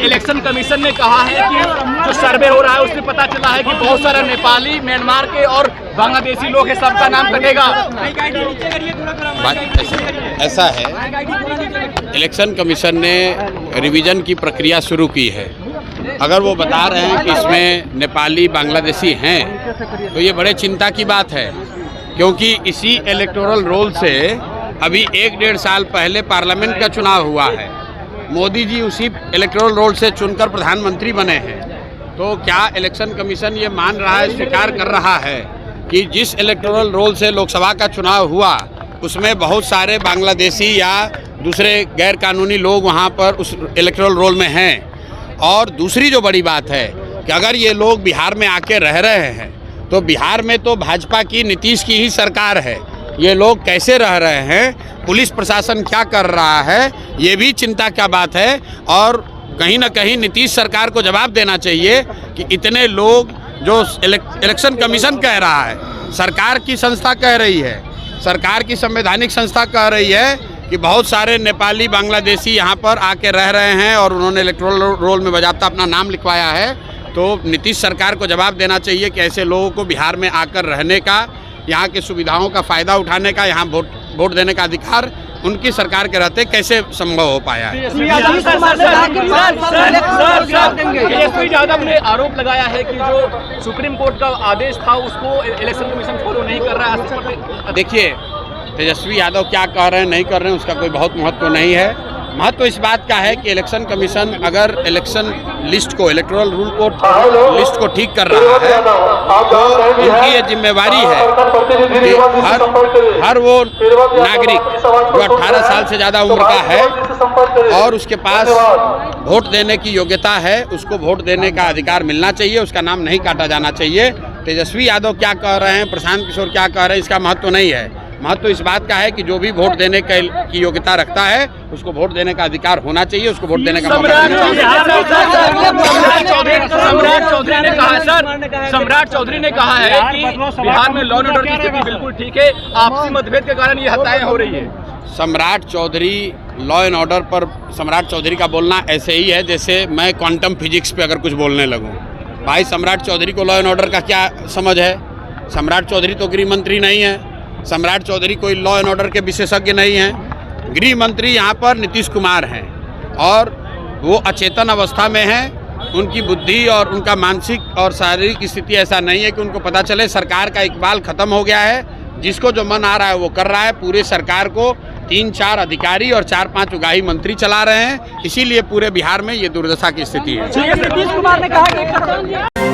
Election commission ने कहा है कि जो सर्वे हो रहा है उसमें पता चला है कि बहुत सारा नेपाली, म्यांमार के और बांग्लादेशी लोग है, सबका नाम कटेगा। ऐसा है, इलेक्शन कमीशन ने रिवीजन की प्रक्रिया शुरू की है। अगर वो बता रहे हैं कि इसमें नेपाली, बांग्लादेशी हैं तो ये बड़े चिंता की बात है, क्योंकि इसी इलेक्टोरल रोल से अभी 1-1.5 साल पहले पार्लियामेंट का चुनाव हुआ है। मोदी जी उसी इलेक्टोरल रोल से चुनकर प्रधानमंत्री बने हैं। तो क्या इलेक्शन कमीशन ये मान रहा है, स्वीकार कर रहा है कि जिस इलेक्टोरल रोल से लोकसभा का चुनाव हुआ उसमें बहुत सारे बांग्लादेशी या दूसरे गैर कानूनी लोग वहाँ पर उस इलेक्टोरल रोल में हैं? और दूसरी जो बड़ी बात है कि अगर ये लोग बिहार में आके रह रहे हैं तो बिहार में तो भाजपा की, नीतीश की ही सरकार है। ये लोग कैसे रह रहे हैं, पुलिस प्रशासन क्या कर रहा है, ये भी चिंता क्या बात है। और कहीं ना कहीं नीतीश सरकार को जवाब देना चाहिए कि इतने लोग, जो इलेक्शन कमीशन कह रहा है, सरकार की संस्था कह रही है, सरकार की संवैधानिक संस्था कह रही है कि बहुत सारे नेपाली, बांग्लादेशी यहाँ पर आके रह रहे हैं और उन्होंने इलेक्टोरल रोल में बाकायदा अपना नाम लिखवाया है। तो नीतीश सरकार को जवाब देना चाहिए कि ऐसे लोगों को बिहार में आकर रहने का, यहाँ की सुविधाओं का फ़ायदा उठाने का, यहाँ वोट देने का अधिकार उनकी सरकार के रहते कैसे संभव हो पाया है। तेजस्वी यादव ने आरोप लगाया है कि जो सुप्रीम कोर्ट का आदेश था उसको इलेक्शन कमीशन फॉलो नहीं कर रहा है। देखिए, तेजस्वी यादव क्या कह रहे हैं, नहीं कर रहे हैं, उसका कोई बहुत महत्व नहीं है। महत्व इस बात का है कि इलेक्शन कमीशन अगर इलेक्शन लिस्ट को, इलेक्टोरल रूल को, लिस्ट को ठीक कर रहा है तो उनकी ये जिम्मेवारी है कि हर वो नागरिक जो 18 साल से ज़्यादा उम्र का है और उसके पास वोट देने की योग्यता है, उसको वोट देने का अधिकार मिलना चाहिए, उसका नाम नहीं काटा जाना चाहिए। तेजस्वी यादव क्या कह रहे हैं, प्रशांत किशोर क्या कह रहे हैं, इसका महत्व नहीं है। महत्व इस बात का है कि जो भी वोट देने की योग्यता रखता है उसको वोट देने का अधिकार होना चाहिए, उसको वोट देने का मौका मिलना चाहिए। सम्राट चौधरी ने कहा है कि बिहार में लॉ एंड ऑर्डर की स्थिति बिल्कुल ठीक है, आपसी मतभेद के कारण ये हत्याएं हो रही है। सम्राट चौधरी, लॉ एंड ऑर्डर पर सम्राट चौधरी का बोलना ऐसे ही है जैसे मैं क्वांटम फिजिक्स पे अगर कुछ बोलने लगूं। भाई, सम्राट चौधरी को लॉ एंड ऑर्डर का क्या समझ है? सम्राट चौधरी तो गृह मंत्री नहीं है, सम्राट चौधरी कोई लॉ एंड ऑर्डर के विशेषज्ञ नहीं हैं। गृह मंत्री यहाँ पर नीतीश कुमार हैं और वो अचेतन अवस्था में हैं। उनकी बुद्धि और उनका मानसिक और शारीरिक स्थिति ऐसा नहीं है कि उनको पता चले। सरकार का इकबाल खत्म हो गया है, जिसको जो मन आ रहा है वो कर रहा है। पूरे सरकार को 3-4 अधिकारी और 4-5 उगाही मंत्री चला रहे हैं, इसीलिए पूरे बिहार में ये दुर्दशा की स्थिति है। नीतीश कुमार ने कहा कि